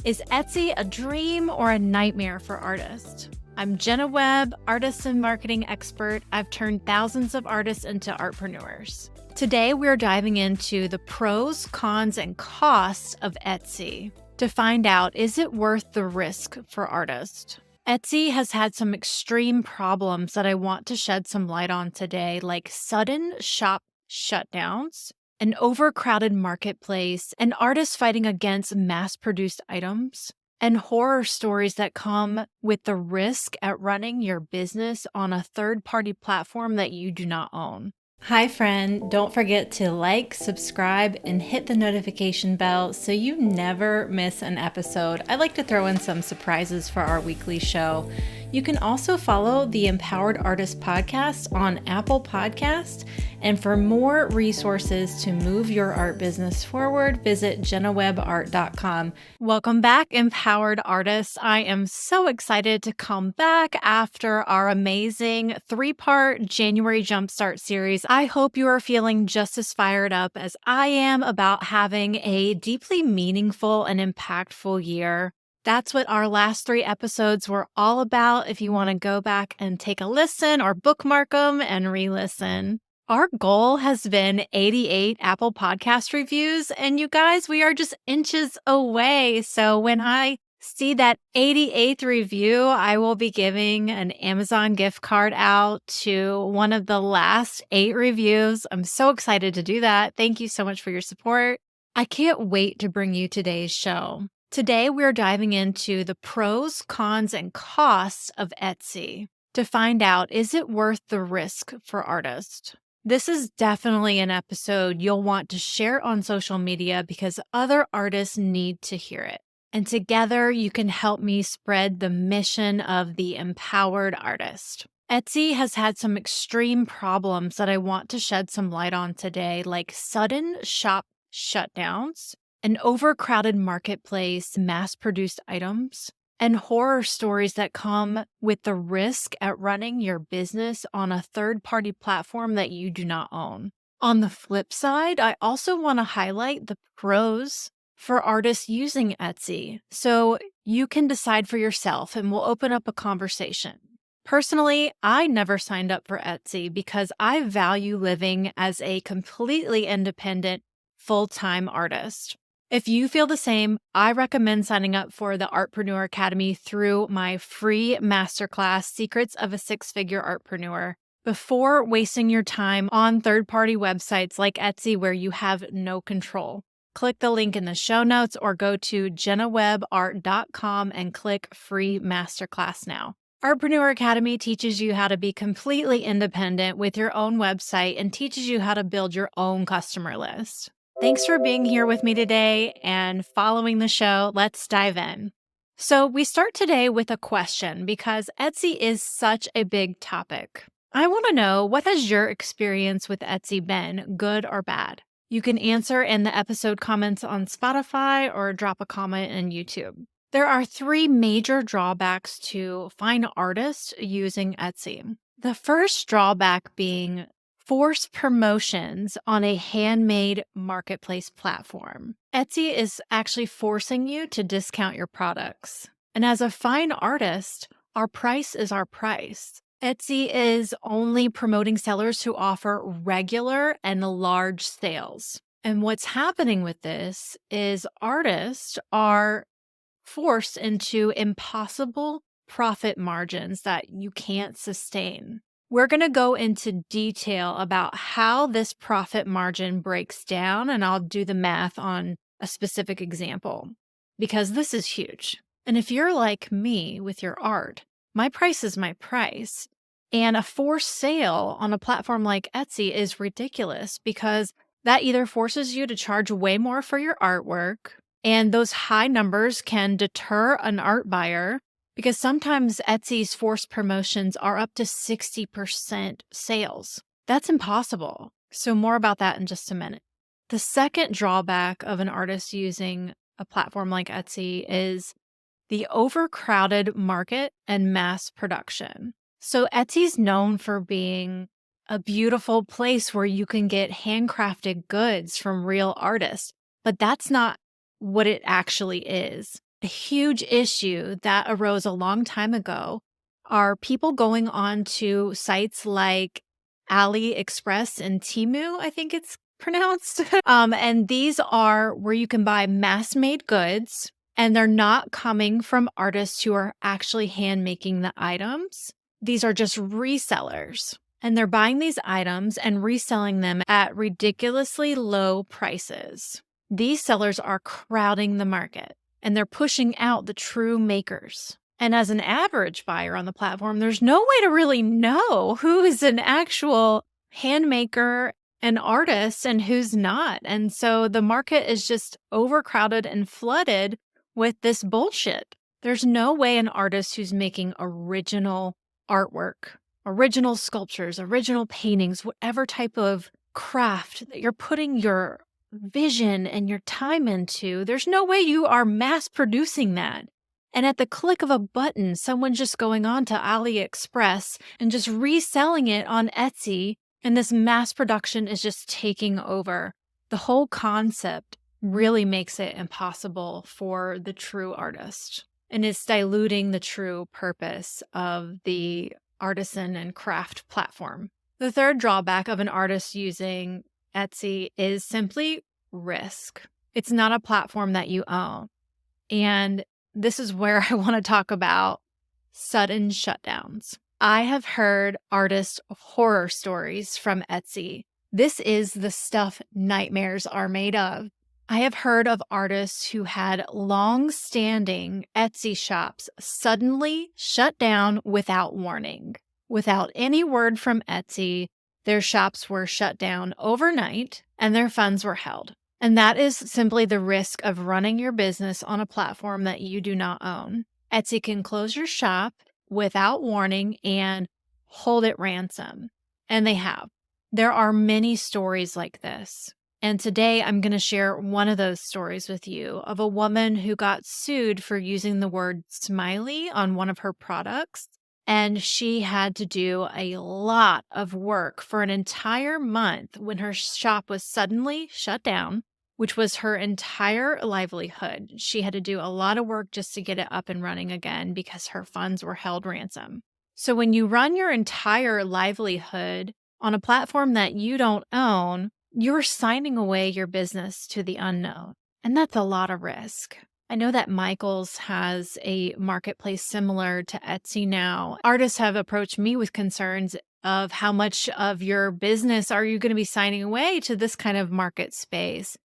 Is Etsy a dream or a nightmare for artists? I'm Jenna Webb, artist and marketing expert. I've turned thousands of artists into artpreneurs. Today, we're diving into the pros, cons, and costs of Etsy to find out, is it worth the risk for artists? Etsy has had some extreme problems that I want to shed some light on today, like sudden shop shutdowns, an overcrowded marketplace, and artists fighting against mass produced items, and horror stories that come with the risk at running your business on a third party platform that you do not own. Hi, friend. Don't forget to like, subscribe, and hit the notification bell so you never miss an episode. I like to throw in some surprises for our weekly show. You can also follow the Empowered Artist Podcast on Apple Podcasts. And for more resources to move your art business forward, visit jennawebart.com. Welcome back, Empowered Artists. I am so excited to come back after our amazing 3-part January Jumpstart series. I hope you are feeling just as fired up as I am about having a deeply meaningful and impactful year. That's what our last 3 episodes were all about. If you want to go back and take a listen or bookmark them and re-listen. Our goal has been 88 Apple Podcast reviews, and you guys, we are just inches away. So when I see that 88th review, I will be giving an Amazon gift card out to one of the last 8 reviews. I'm so excited to do that. Thank you so much for your support. I can't wait to bring you today's show. Today, we're diving into the pros, cons, and costs of Etsy to find out, is it worth the risk for artists? This is definitely an episode you'll want to share on social media because other artists need to hear it. And together, you can help me spread the mission of the empowered artist. Etsy has had some extreme problems that I want to shed some light on today, like sudden shop shutdowns, an overcrowded marketplace, mass-produced items, and horror stories that come with the risk at running your business on a third-party platform that you do not own. On the flip side, I also want to highlight the pros for artists using Etsy, so you can decide for yourself and we'll open up a conversation. Personally, I never signed up for Etsy because I value living as a completely independent, full-time artist. If you feel the same, I recommend signing up for the Artpreneur Academy through my free masterclass, Secrets of a Six-Figure Artpreneur, before wasting your time on third-party websites like Etsy where you have no control. Click the link in the show notes or go to jennawebart.com and click free masterclass now. Artpreneur Academy teaches you how to be completely independent with your own website and teaches you how to build your own customer list. Thanks for being here with me today and following the show. Let's dive in. So we start today with a question because Etsy is such a big topic. I want to know, what has your experience with Etsy been, good or bad? You can answer in the episode comments on Spotify or drop a comment on YouTube. There are 3 major drawbacks to fine artists using Etsy. The first drawback being forced promotions on a handmade marketplace platform. Etsy is actually forcing you to discount your products. And as a fine artist, our price is our price. Etsy is only promoting sellers who offer regular and large sales. And what's happening with this is artists are forced into impossible profit margins that you can't sustain. We're going to go into detail about how this profit margin breaks down, and I'll do the math on a specific example because this is huge. And if you're like me with your art, my price is my price. And a forced sale on a platform like Etsy is ridiculous because that either forces you to charge way more for your artwork, and those high numbers can deter an art buyer because sometimes Etsy's forced promotions are up to 60% sales. That's impossible. So more about that in just a minute. The second drawback of an artist using a platform like Etsy is the overcrowded market and mass production. So Etsy's known for being a beautiful place where you can get handcrafted goods from real artists, but that's not what it actually is. A huge issue that arose a long time ago are people going on to sites like AliExpress and Temu, I think it's pronounced. And these are where you can buy mass made goods, and they're not coming from artists who are actually hand making the items. These are just resellers. And they're buying these items and reselling them at ridiculously low prices. These sellers are crowding the market and they're pushing out the true makers. And as an average buyer on the platform, there's no way to really know who is an actual handmaker and artist and who's not. And so the market is just overcrowded and flooded with this bullshit. There's no way an artist who's making original artwork, original sculptures, original paintings, whatever type of craft that you're putting your vision and your time into, there's no way you are mass producing that. And at the click of a button, someone's just going on to AliExpress and just reselling it on Etsy, and this mass production is just taking over. The whole concept really makes it impossible for the true artist, and it's diluting the true purpose of the artisan and craft platform. The third drawback of an artist using Etsy is simply risk. It's not a platform that you own. And this is where I want to talk about sudden shutdowns. I have heard artist horror stories from Etsy. This is the stuff nightmares are made of. I have heard of artists who had long-standing Etsy shops suddenly shut down without warning. Without any word from Etsy, their shops were shut down overnight and their funds were held. And that is simply the risk of running your business on a platform that you do not own. Etsy can close your shop without warning and hold it ransom. And they have. There are many stories like this. And today I'm going to share one of those stories with you of a woman who got sued for using the word smiley on one of her products. And she had to do a lot of work for an entire month when her shop was suddenly shut down, which was her entire livelihood. She had to do a lot of work just to get it up and running again because her funds were held ransom. So when you run your entire livelihood on a platform that you don't own, you're signing away your business to the unknown. And that's a lot of risk. I know that Michaels has a marketplace similar to Etsy now. Artists have approached me with concerns of how much of your business are you going to be signing away to this kind of market space.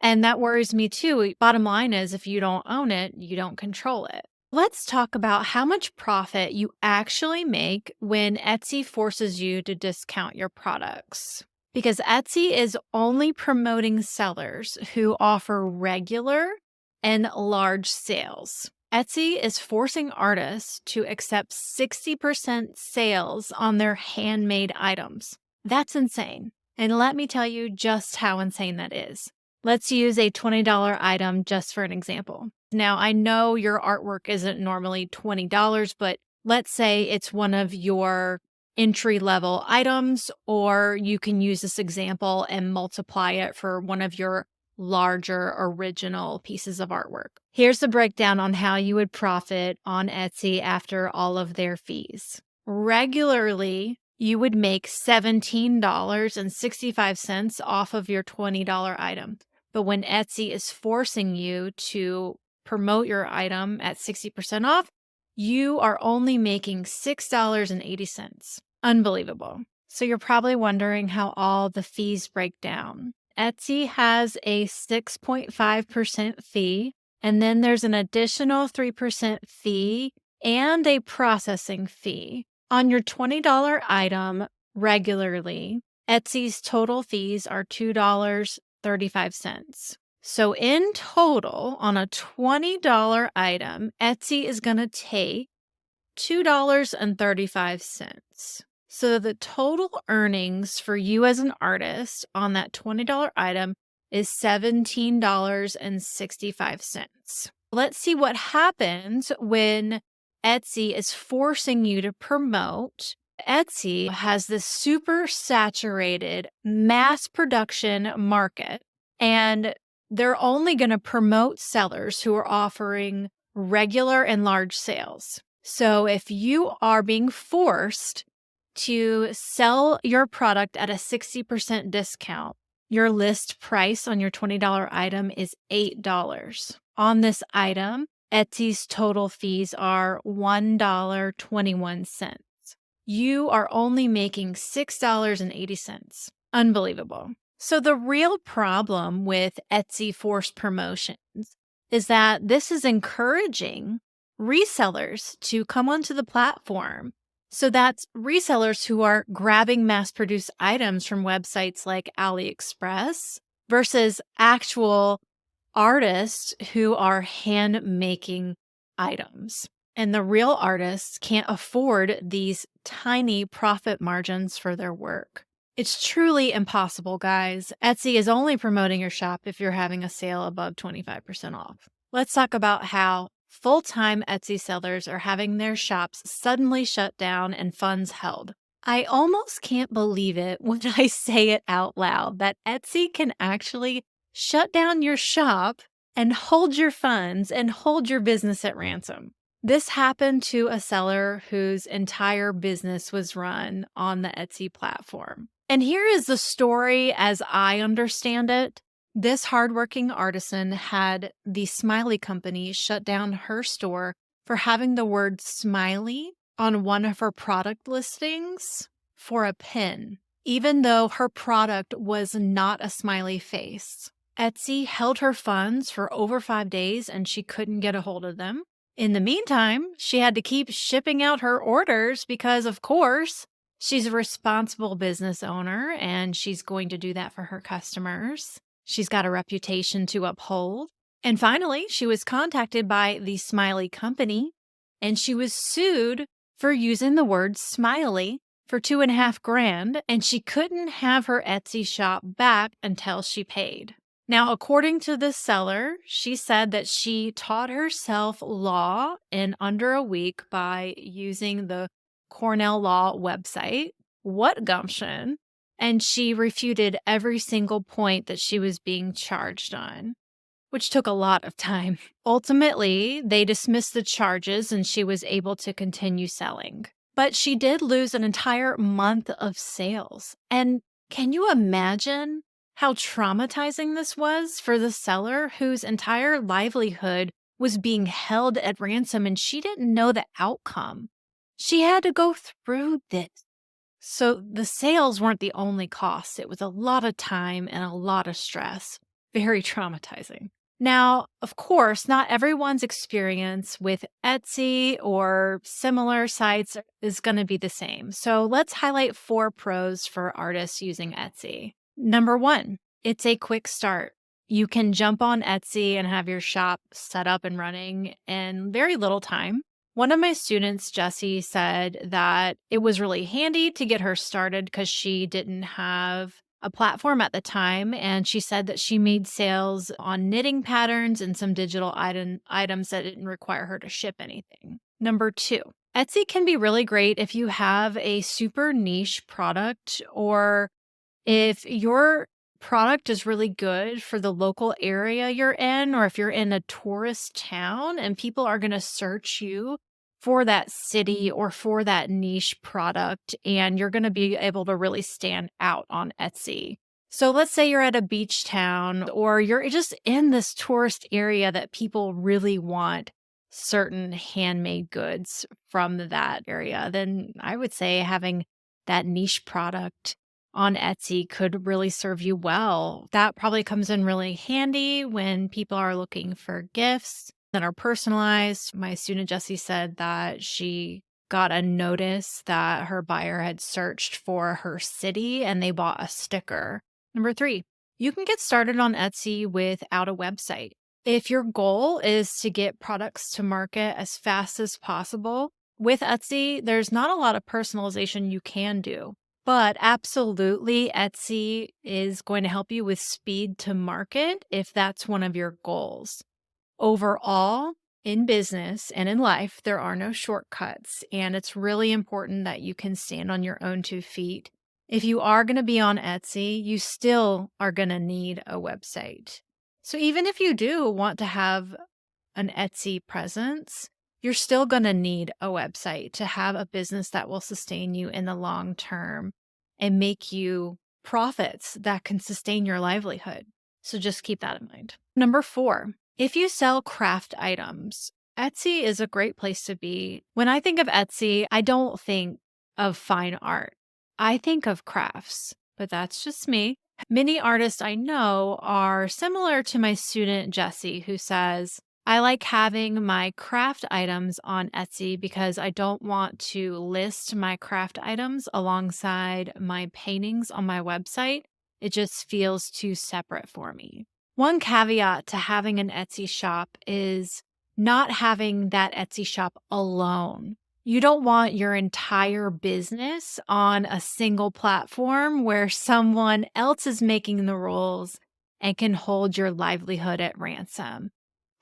And that worries me too. Bottom line is, if you don't own it, you don't control it. Let's talk about how much profit you actually make when Etsy forces you to discount your products. Because Etsy is only promoting sellers who offer regular and large sales. Etsy is forcing artists to accept 60% sales on their handmade items. That's insane. And let me tell you just how insane that is. Let's use a $20 item just for an example. Now, I know your artwork isn't normally $20, but let's say it's one of your entry-level items, or you can use this example and multiply it for one of your larger original pieces of artwork. Here's the breakdown on how you would profit on Etsy after all of their fees. Regularly, you would make $17.65 off of your $20 item. But when Etsy is forcing you to promote your item at 60% off, you are only making $6.80. Unbelievable. So you're probably wondering how all the fees break down. Etsy has a 6.5% fee, and then there's an additional 3% fee and a processing fee. On your $20 item regularly, Etsy's total fees are $2.35. So in total, on a $20 item, Etsy is going to take $2.35. So the total earnings for you as an artist on that $20 item is $17.65. Let's see what happens when Etsy is forcing you to promote. Etsy has this super saturated mass production market, and they're only going to promote sellers who are offering regular and large sales. So if you are being forced to sell your product at a 60% discount, your list price on your $20 item is $8. On this item, Etsy's total fees are $1.21. You are only making $6.80. Unbelievable. So the real problem with Etsy forced promotions is that this is encouraging resellers to come onto the platform. So that's resellers who are grabbing mass-produced items from websites like AliExpress versus actual artists who are hand making items. And the real artists can't afford these tiny profit margins for their work. It's truly impossible, guys. Etsy is only promoting your shop if you're having a sale above 25% off. Let's talk about how full-time Etsy sellers are having their shops suddenly shut down and funds held. I almost can't believe it when I say it out loud that Etsy can actually shut down your shop and hold your funds and hold your business at ransom. This happened to a seller whose entire business was run on the Etsy platform. And here is the story as I understand it. This hardworking artisan had the Smiley Company shut down her store for having the word smiley on one of her product listings for a pin, even though her product was not a smiley face. Etsy held her funds for over 5 days and she couldn't get a hold of them. In the meantime, she had to keep shipping out her orders because, of course, she's a responsible business owner and she's going to do that for her customers. She's got a reputation to uphold. And finally, she was contacted by the Smiley Company and she was sued for using the word smiley for $2,500, and she couldn't have her Etsy shop back until she paid. Now, according to the seller, she said that she taught herself law in under a week by using the Cornell Law website. What gumption! And she refuted every single point that she was being charged on, which took a lot of time. Ultimately, they dismissed the charges and she was able to continue selling. But she did lose an entire month of sales. And can you imagine how traumatizing this was for the seller whose entire livelihood was being held at ransom and she didn't know the outcome? She had to go through this. So the sales weren't the only cost. It was a lot of time and a lot of stress. Very traumatizing. Now, of course, not everyone's experience with Etsy or similar sites is going to be the same. So let's highlight 4 pros for artists using Etsy. Number 1, it's a quick start. You can jump on Etsy and have your shop set up and running in very little time. One of my students, Jessie, said that it was really handy to get her started because she didn't have a platform at the time, and she said that she made sales on knitting patterns and some digital items that didn't require her to ship anything. Number 2, Etsy can be really great if you have a super niche product or if your product is really good for the local area you're in, or if you're in a tourist town and people are going to search you for that city or for that niche product, and you're going to be able to really stand out on Etsy. So let's say you're at a beach town or you're just in this tourist area that people really want certain handmade goods from that area, then I would say having that niche product on Etsy could really serve you well. That probably comes in really handy when people are looking for gifts that are personalized. My student Jessie said that she got a notice that her buyer had searched for her city and they bought a sticker. Number 3, you can get started on Etsy without a website. If your goal is to get products to market as fast as possible, with Etsy, there's not a lot of personalization you can do. But absolutely, Etsy is going to help you with speed to market if that's one of your goals. Overall, in business and in life, there are no shortcuts, and it's really important that you can stand on your own 2 feet. If you are going to be on Etsy, you still are going to need a website. So even if you do want to have an Etsy presence, you're still going to need a website to have a business that will sustain you in the long term and make you profits that can sustain your livelihood. So just keep that in mind. Number 4, if you sell craft items, Etsy is a great place to be. When I think of Etsy, I don't think of fine art. I think of crafts, but that's just me. Many artists I know are similar to my student Jessie, who says, I like having my craft items on Etsy because I don't want to list my craft items alongside my paintings on my website. It just feels too separate for me. One caveat to having an Etsy shop is not having that Etsy shop alone. You don't want your entire business on a single platform where someone else is making the rules and can hold your livelihood at ransom.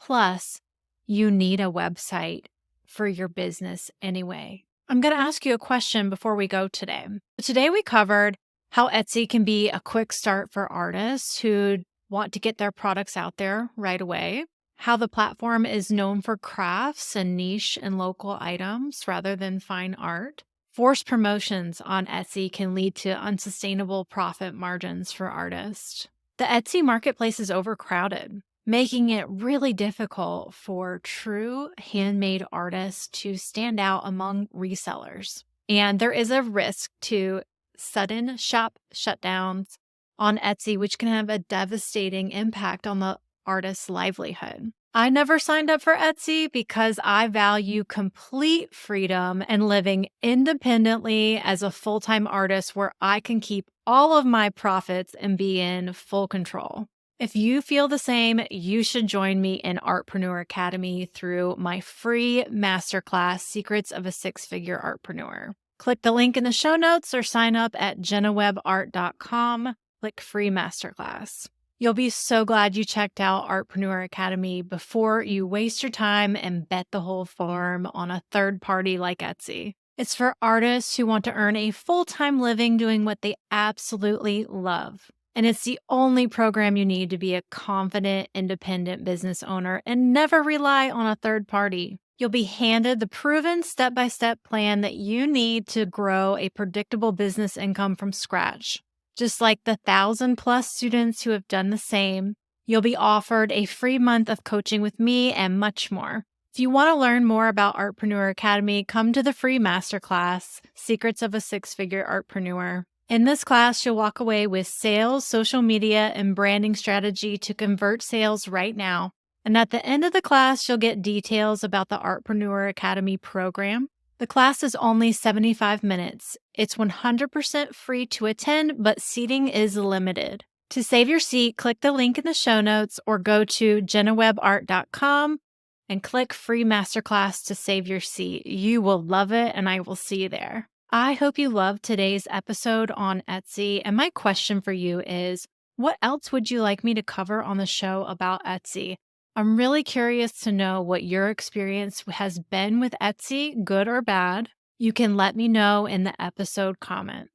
Plus, you need a website for your business anyway. I'm going to ask you a question before we go today. Today we covered how Etsy can be a quick start for artists who want to get their products out there right away, how the platform is known for crafts and niche and local items rather than fine art. Forced promotions on Etsy can lead to unsustainable profit margins for artists. The Etsy marketplace is overcrowded, making it really difficult for true handmade artists to stand out among resellers. And there is a risk to sudden shop shutdowns on Etsy, which can have a devastating impact on the artist's livelihood. I never signed up for Etsy because I value complete freedom and living independently as a full-time artist where I can keep all of my profits and be in full control. If you feel the same, you should join me in Artpreneur Academy through my free masterclass, Secrets of a Six-Figure Artpreneur. Click the link in the show notes or sign up at jennawebart.com. Click free masterclass. You'll be so glad you checked out Artpreneur Academy before you waste your time and bet the whole farm on a third party like Etsy. It's for artists who want to earn a full-time living doing what they absolutely love. And it's the only program you need to be a confident, independent business owner and never rely on a third party. You'll be handed the proven step-by-step plan that you need to grow a predictable business income from scratch. Just like the 1,000+ students who have done the same, you'll be offered a free month of coaching with me and much more. If you want to learn more about Artpreneur Academy, come to the free masterclass, Secrets of a Six-Figure Artpreneur. In this class, you'll walk away with sales, social media, and branding strategy to convert sales right now. And at the end of the class, you'll get details about the Artpreneur Academy program. The class is only 75 minutes. It's 100% free to attend, but seating is limited. To save your seat, click the link in the show notes or go to jennawebart.com and click free masterclass to save your seat. You will love it, and I will see you there. I hope you loved today's episode on Etsy, and my question for you is, what else would you like me to cover on the show about Etsy? I'm really curious to know what your experience has been with Etsy, good or bad. You can let me know in the episode comments.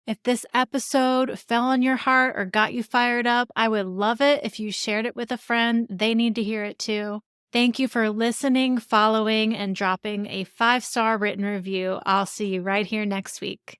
If this episode fell on your heart or got you fired up, I would love it if you shared it with a friend. They need to hear it too. Thank you for listening, following, and dropping a 5-star written review. I'll see you right here next week.